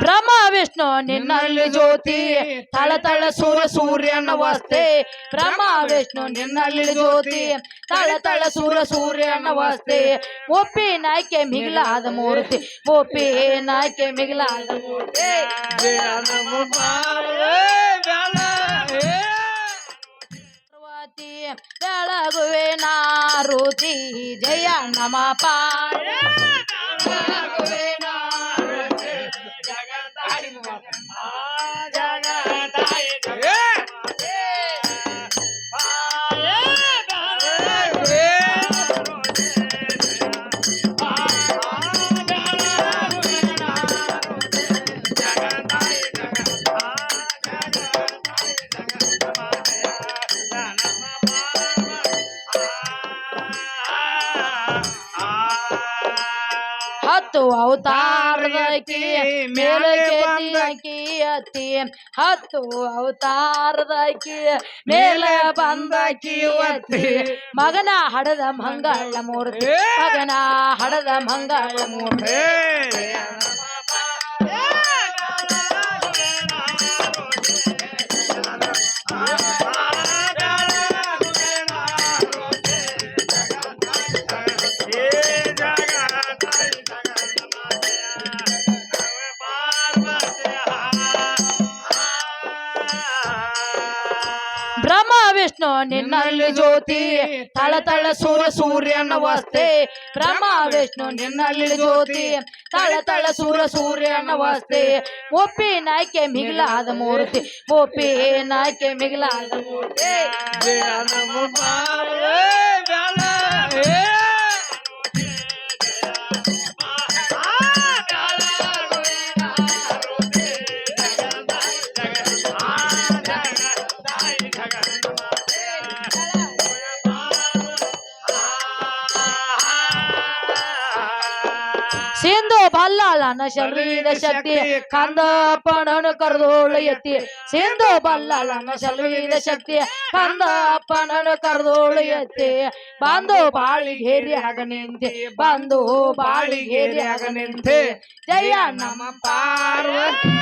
ಬ್ರಹ್ಮ ವಿಷ್ಣು ನಿನ್ನಲ್ಲಿ ಜ್ಯೋತಿ ತಳ ತಳ ಸೂರ್ಯನ ವಸ್ತೆ ಬ್ರಹ್ಮ ವಿಷ್ಣು ನಿನ್ನಲ್ಲಿ ಜ್ಯೋತಿ ತಳ ತಳ ಸೂರ್ಯನ ವಸ್ತೆ ಒಪ್ಪಿನಾಯ್ಕೆ ಮಿಗಿಲಾದ ಮೂರ್ತಿ ಒಪ್ಪಿನಾಯ್ಕೆ ಮಿಗಿಲಾದ ಮೂರ್ತಿ ಬೆಳಗುವೆ ನಾರುತಿ ಜಯ ನಮ ಪಾರ ಹತ್ತು ಅವತಾರದಕಿ ಮೇಲಕ್ಕೆ ಅತಿ ಹತ್ತು ಅವತಾರದಕಿ ಮೇಲೆ ಬಂದಕಿ ಅತಿ ಮಗನ ಹಡದ ಮಂಗಳ ಮೂರ್ತಿ ಮಗನ ಹಡದ ಮಂಗಳ ಮೂರ್ತಿ ಬ್ರಹ್ಮ ವಿಷ್ಣು ನಿನ್ನಲ್ಲಿ ಜ್ಯೋತಿ ತಳ ತಳ ಸೂರ್ಯನ ವಸ್ತೆ ಬ್ರಹ್ಮ ವಿಷ್ಣು ನಿನ್ನಲ್ಲಿ ಜ್ಯೋತಿ ತಳ ತಳ ಸೂರ್ಯನ ವಸ್ತೆ ಒಪ್ಪಿನಾಯ್ಕೆ ಮಿಗಿಲಾದ ಮೂರ್ತಿ ಒಪ್ಪಿನಾಯ್ಕೆ ಮಿಗಿಲಾದ ಮೂರ್ತಿ ಸಿಂಧು ಬಲ್ಲಾಳನ ಶಲ್ವಿದ ಶಕ್ತಿ ಕಂದಪ್ಪನನು ಕರೆದೋಳು ಎತ್ತಿ ಸಿಂಧು ಬಲ್ಲಾಳನ ಶಲ್ವಿದ ಶಕ್ತಿ ಕಂದಪ್ಪನನು ಕರೆದೋಳು ಎತ್ತಿ ಬಂದು ಬಾಳಿಗೇರಿ ಆಗ ನಿಂತೆ ಬಂದು ಬಾಳಿಗೇರಿ ಆಗ ನಿಂತೆ ಜಯ ನಮ ಪಾರ್ವತಿ